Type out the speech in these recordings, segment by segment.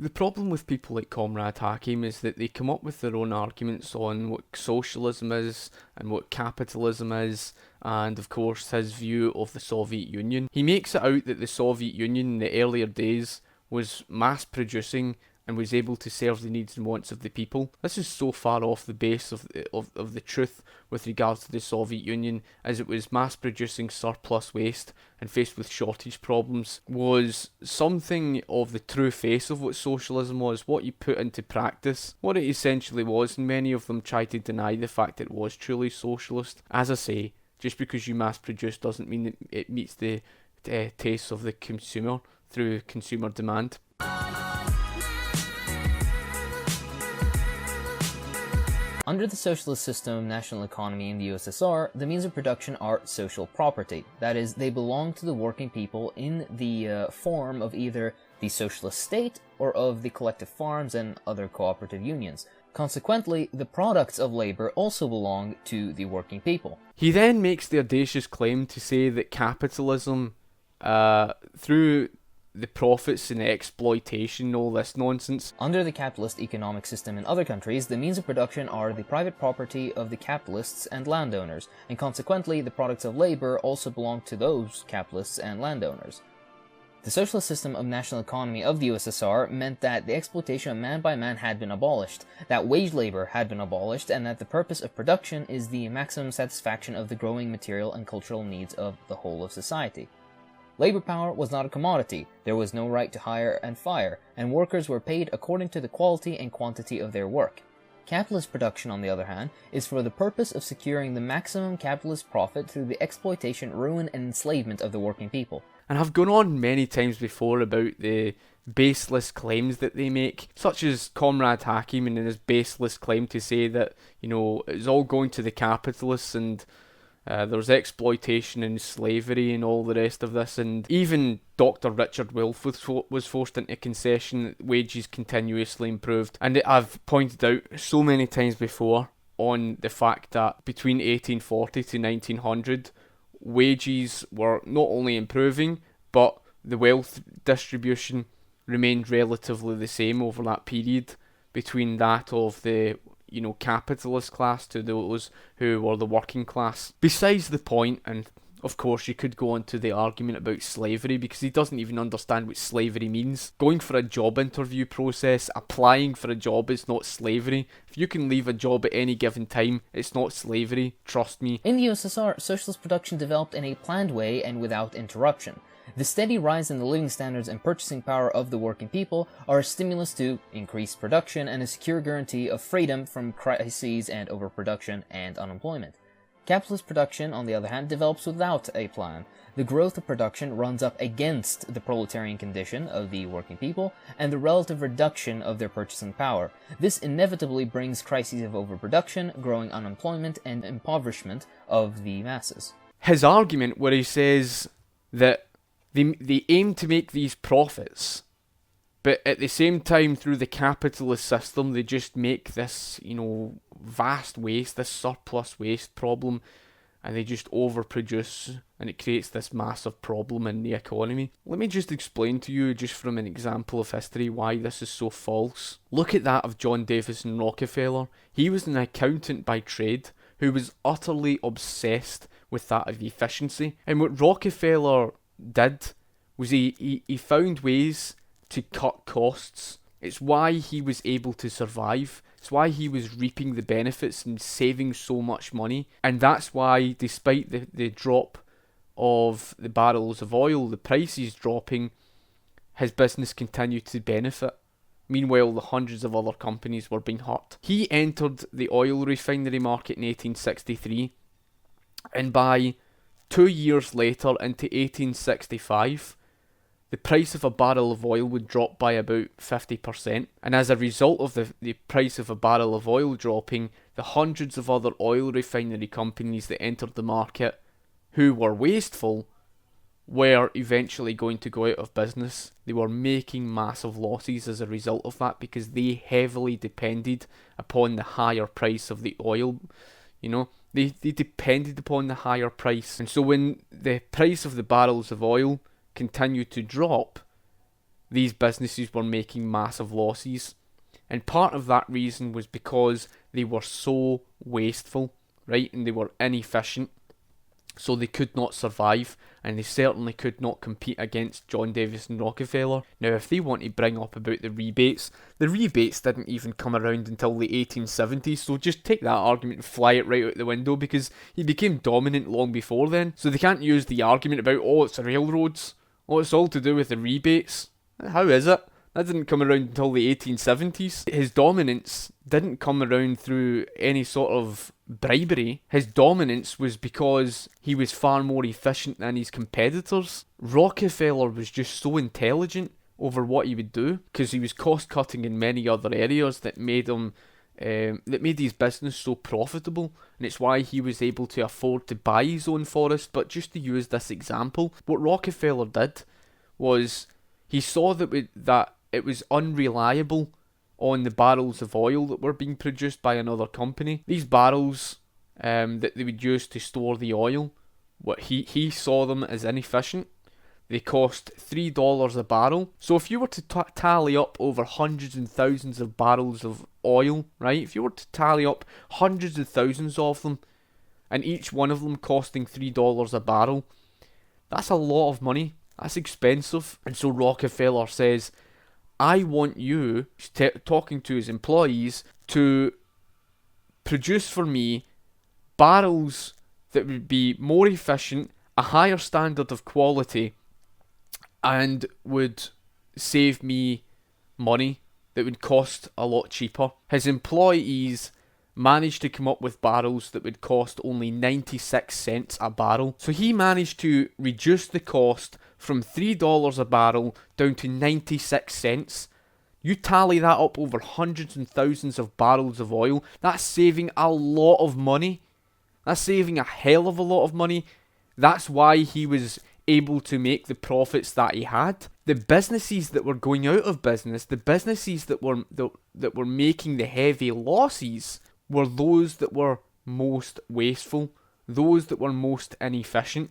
The problem with people like Comrade Hakim is that they come up with their own arguments on what socialism is and what capitalism is, and of course his view of the Soviet Union. He makes it out that the Soviet Union in the earlier days was mass producing and was able to serve the needs and wants of the people. This is so far off the base of the truth with regards to the Soviet Union, as it was mass producing surplus waste and faced with shortage problems, was something of the true face of what socialism was, what you put into practice, what it essentially was, and many of them try to deny the fact it was truly socialist. As I say, just because you mass produce doesn't mean that it meets the tastes of the consumer through consumer demand. Under the socialist system of national economy in the USSR, the means of production are social property. That is, they belong to the working people in the form of either the socialist state or of the collective farms and other cooperative unions. Consequently, the products of labor also belong to the working people. He then makes the audacious claim to say that capitalism, through the profits and exploitation, all this nonsense. Under the capitalist economic system in other countries, the means of production are the private property of the capitalists and landowners, and consequently the products of labor also belong to those capitalists and landowners. The socialist system of national economy of the USSR meant that the exploitation of man by man had been abolished, that wage labor had been abolished, and that the purpose of production is the maximum satisfaction of the growing material and cultural needs of the whole of society. Labor power was not a commodity, there was no right to hire and fire, and workers were paid according to the quality and quantity of their work. Capitalist production, on the other hand, is for the purpose of securing the maximum capitalist profit through the exploitation, ruin, and enslavement of the working people. And I've gone on many times before about the baseless claims that they make, such as Comrade Hakim and his baseless claim to say that, it's all going to the capitalists and there's exploitation and slavery and all the rest of this, and even Dr. Richard Wolff was forced into concession that wages continuously improved. And I've pointed out so many times before on the fact that between 1840 to 1900, wages were not only improving, but the wealth distribution remained relatively the same over that period between that of the capitalist class to those who were the working class. Besides the point, and of course you could go on to the argument about slavery, because he doesn't even understand what slavery means. Going for a job interview process, applying for a job is not slavery. If you can leave a job at any given time, it's not slavery, trust me. In the USSR, socialist production developed in a planned way and without interruption. The steady rise in the living standards and purchasing power of the working people are a stimulus to increased production and a secure guarantee of freedom from crises and overproduction and unemployment. Capitalist production, on the other hand, develops without a plan. The growth of production runs up against the proletarian condition of the working people and the relative reduction of their purchasing power. This inevitably brings crises of overproduction, growing unemployment, and impoverishment of the masses. His argument where he says that they aim to make these profits, but at the same time through the capitalist system they just make this, vast waste, this surplus waste problem, and they just overproduce, and it creates this massive problem in the economy. Let me just explain to you, just from an example of history, why this is so false. Look at that of John Davison Rockefeller. He was an accountant by trade who was utterly obsessed with that of efficiency, and what Rockefeller did was he found ways to cut costs. It's why he was able to survive. It's why he was reaping the benefits and saving so much money. And that's why, despite the drop of the barrels of oil, the prices dropping, his business continued to benefit. Meanwhile, the hundreds of other companies were being hurt. He entered the oil refinery market in 1863, and by 2 years later, into 1865, the price of a barrel of oil would drop by about 50%. And as a result of the price of a barrel of oil dropping, the hundreds of other oil refinery companies that entered the market, who were wasteful, were eventually going to go out of business. They were making massive losses as a result of that, because they heavily depended upon the higher price of the oil. They depended upon the higher price. And so when the price of the barrels of oil continued to drop, these businesses were making massive losses. And part of that reason was because they were so wasteful, right? And they were inefficient. So they could not survive, and they certainly could not compete against John Davis and Rockefeller. Now, if they want to bring up about the rebates didn't even come around until the 1870s, so just take that argument and fly it right out the window, because he became dominant long before then. So they can't use the argument about, oh, it's the railroads, oh, it's all to do with the rebates. How is it? That didn't come around until the 1870s. His dominance didn't come around through any sort of bribery. His dominance was because he was far more efficient than his competitors. Rockefeller was just so intelligent over what he would do, because he was cost cutting in many other areas that made him that made his business so profitable, and it's why he was able to afford to buy his own forest. But just to use this example, what Rockefeller did was he saw that it was unreliable on the barrels of oil that were being produced by another company. These barrels that they would use to store the oil, what he saw them as inefficient. They cost $3 a barrel. So if you were to tally up over hundreds and thousands of barrels of oil, right? If you were to tally up hundreds of thousands of them, and each one of them costing $3 a barrel, that's a lot of money. That's expensive. And so Rockefeller says, I want you, talking to his employees, to produce for me barrels that would be more efficient, a higher standard of quality, and would save me money that would cost a lot cheaper. His employees managed to come up with barrels that would cost only 96 cents a barrel. So he managed to reduce the cost from $3 a barrel down to 96 cents. You tally that up over hundreds and thousands of barrels of oil, that's saving a lot of money. That's saving a hell of a lot of money. That's why he was able to make the profits that he had. The businesses that were going out of business, the businesses that were making the heavy losses, were those that were most wasteful, those that were most inefficient,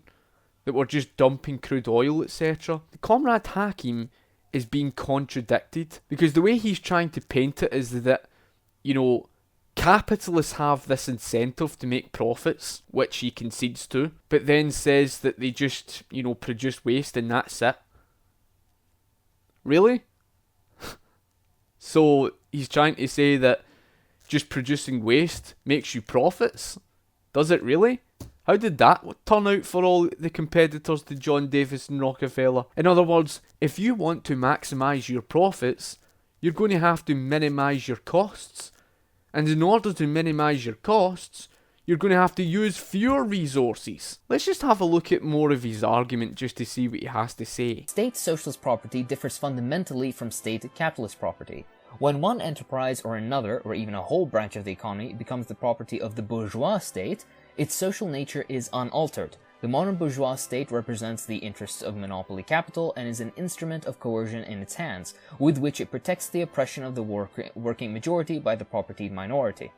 that were just dumping crude oil, etc. Comrade Hakim is being contradicted, because the way he's trying to paint it is that, capitalists have this incentive to make profits, which he concedes to, but then says that they just, produce waste and that's it. Really? So he's trying to say that just producing waste makes you profits? Does it really? How did that turn out for all the competitors to John Davis and Rockefeller? In other words, if you want to maximise your profits, you're going to have to minimise your costs. And in order to minimise your costs, you're going to have to use fewer resources. Let's just have a look at more of his argument just to see what he has to say. State socialist property differs fundamentally from state capitalist property. When one enterprise or another, or even a whole branch of the economy, becomes the property of the bourgeois state, its social nature is unaltered. The modern bourgeois state represents the interests of monopoly capital and is an instrument of coercion in its hands, with which it protects the oppression of the working majority by the property minority.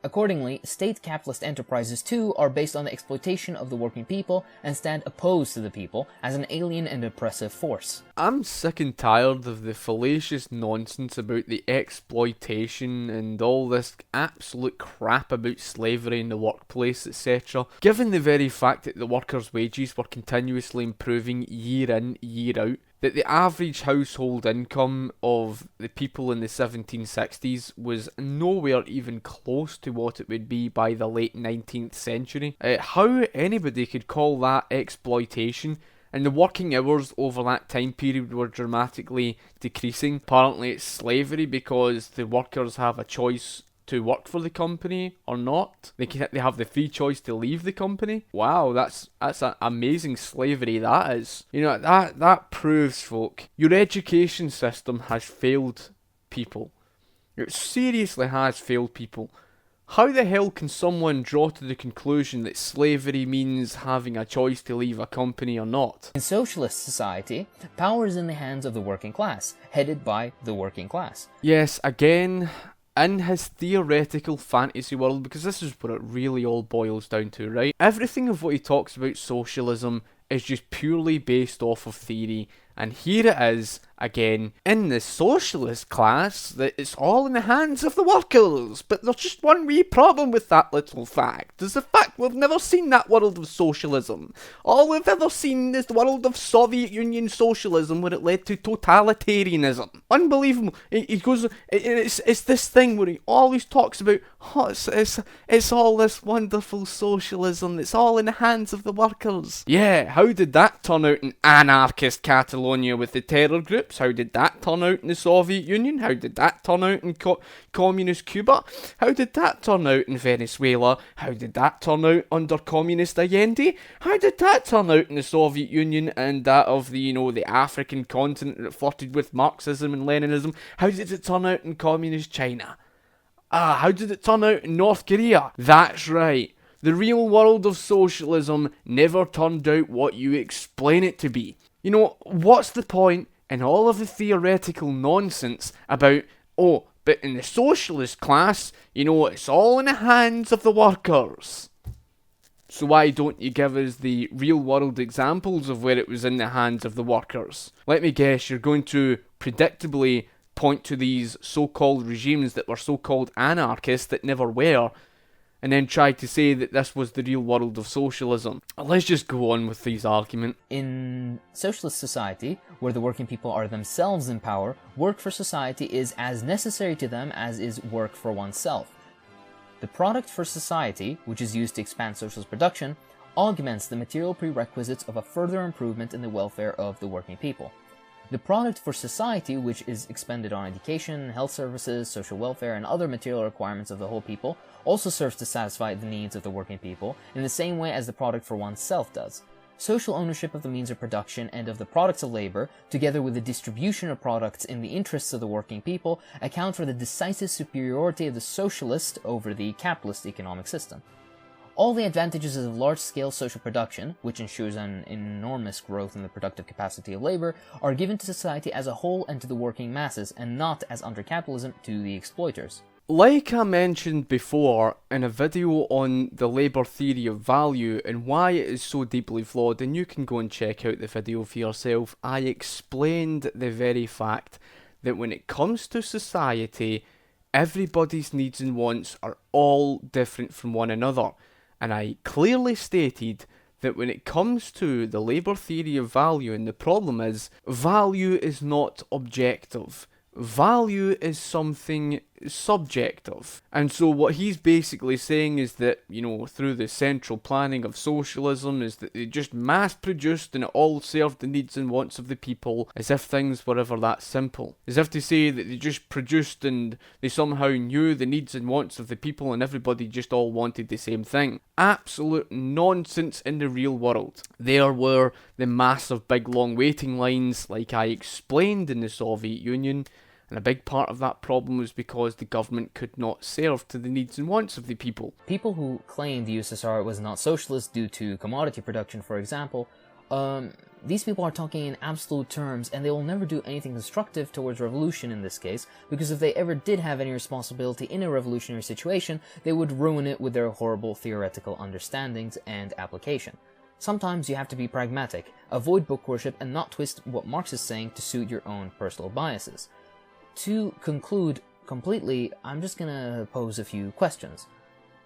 Accordingly, state capitalist enterprises too are based on the exploitation of the working people and stand opposed to the people as an alien and oppressive force. I'm sick and tired of the fallacious nonsense about the exploitation and all this absolute crap about slavery in the workplace, etc. Given the very fact that the workers' wages were continuously improving year in, year out, that the average household income of the people in the 1760s was nowhere even close to what it would be by the late 19th century. How anybody could call that exploitation, and the working hours over that time period were dramatically decreasing. Apparently it's slavery because the workers have a choice to work for the company or not. They have the free choice to leave the company. Wow, that's an amazing slavery that is. That proves, folk, your education system has failed people. It seriously has failed people. How the hell can someone draw to the conclusion that slavery means having a choice to leave a company or not? In socialist society, power is in the hands of the working class, headed by the working class. Yes, again, in his theoretical fantasy world, because this is what it really all boils down to, right? Everything of what he talks about socialism is just purely based off of theory, and here it is, again, in the socialist class, that it's all in the hands of the workers. But there's just one wee problem with that little fact, is the fact we've never seen that world of socialism. All we've ever seen is the world of Soviet Union socialism, where it led to totalitarianism. Unbelievable. He goes, it's this thing where he always talks about, oh, it's all this wonderful socialism, it's all in the hands of the workers. Yeah, how did that turn out in anarchist Catalonia with the terror groups? How did that turn out in the Soviet Union? How did that turn out in communist Cuba? How did that turn out in Venezuela? How did that turn out under communist Allende? How did that turn out in the Soviet Union and that of the African continent that flirted with Marxism and Leninism? How did it turn out in communist China? How did it turn out in North Korea? That's right. The real world of socialism never turned out what you explain it to be. What's the point in all of the theoretical nonsense about, but in the socialist class, it's all in the hands of the workers? So why don't you give us the real world examples of where it was in the hands of the workers? Let me guess, you're going to predictably point to these so-called regimes that were so-called anarchists that never were, and then try to say that this was the real world of socialism. Let's just go on with these arguments. In socialist society, where the working people are themselves in power, work for society is as necessary to them as is work for oneself. The product for society, which is used to expand socialist production, augments the material prerequisites of a further improvement in the welfare of the working people. The product for society, which is expended on education, health services, social welfare, and other material requirements of the whole people, also serves to satisfy the needs of the working people in the same way as the product for oneself does. Social ownership of the means of production and of the products of labor, together with the distribution of products in the interests of the working people, account for the decisive superiority of the socialist over the capitalist economic system. All the advantages of large-scale social production, which ensures an enormous growth in the productive capacity of labor, are given to society as a whole and to the working masses, and not, as under capitalism, to the exploiters. Like I mentioned before in a video on the labour theory of value and why it is so deeply flawed, and you can go and check out the video for yourself, I explained the very fact that when it comes to society, everybody's needs and wants are all different from one another. And I clearly stated that when it comes to the labour theory of value, and the problem is, value is not objective. Value is something subjective. And so what he's basically saying is that, through the central planning of socialism, is that they just mass-produced and it all served the needs and wants of the people, as if things were ever that simple. As if to say that they just produced and they somehow knew the needs and wants of the people and everybody just all wanted the same thing. Absolute nonsense in the real world. There were the massive big long waiting lines, like I explained, in the Soviet Union. And a big part of that problem was because the government could not serve to the needs and wants of the people. People who claim the USSR was not socialist due to commodity production, for example, these people are talking in absolute terms, and they will never do anything constructive towards revolution in this case, because if they ever did have any responsibility in a revolutionary situation, they would ruin it with their horrible theoretical understandings and application. Sometimes you have to be pragmatic, avoid book worship, and not twist what Marx is saying to suit your own personal biases. To conclude completely, I'm just gonna pose a few questions.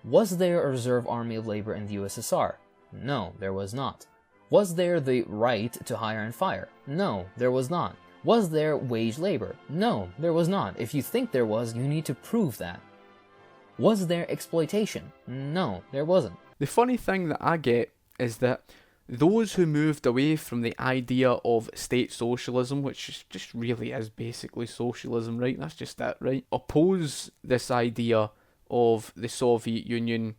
Was there a reserve army of labor in the USSR? No, there was not. Was there the right to hire and fire? No, there was not. Was there wage labor? No, there was not. If you think there was, you need to prove that. Was there exploitation? No, there wasn't. The funny thing that I get is that those who moved away from the idea of state socialism, which just really is basically socialism, right? That's just that, right? Oppose this idea of the Soviet Union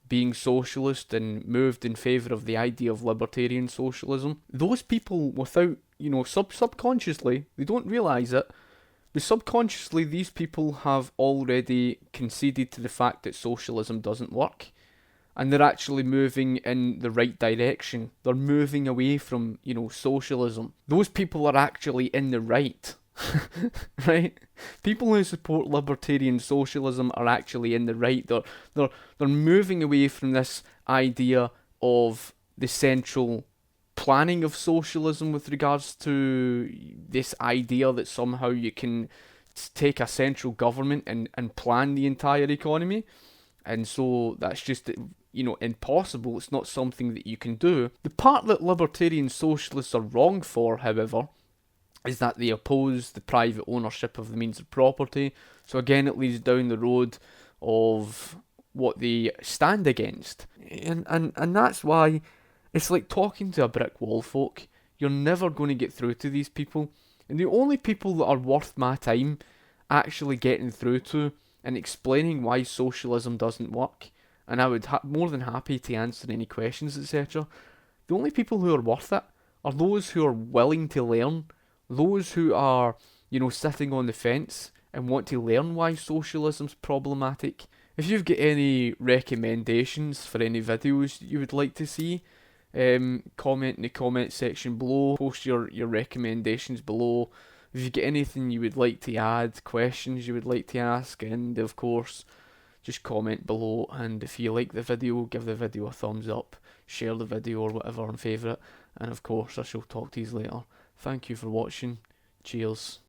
being socialist and moved in favour of the idea of libertarian socialism. Those people, without, subconsciously, they don't realise it, but subconsciously these people have already conceded to the fact that socialism doesn't work. And they're actually moving in the right direction. They're moving away from, socialism. Those people are actually in the right. Right? People who support libertarian socialism are actually in the right. They're moving away from this idea of the central planning of socialism with regards to this idea that somehow you can take a central government and plan the entire economy. And so that's just, impossible. It's not something that you can do. The part that libertarian socialists are wrong for, however, is that they oppose the private ownership of the means of property. So again, it leads down the road of what they stand against. And that's why it's like talking to a brick wall, folk. You're never going to get through to these people. And the only people that are worth my time actually getting through to and explaining why socialism doesn't work, and I would more than happy to answer any questions, etc. The only people who are worth it are those who are willing to learn, those who are, sitting on the fence and want to learn why socialism's problematic. If you've got any recommendations for any videos you would like to see, comment in the comment section below, post your recommendations below. If you get anything you would like to add, questions you would like to ask, and of course, just comment below. And if you like the video, give the video a thumbs up, share the video or whatever and favourite. And of course, I shall talk to you later. Thank you for watching. Cheers.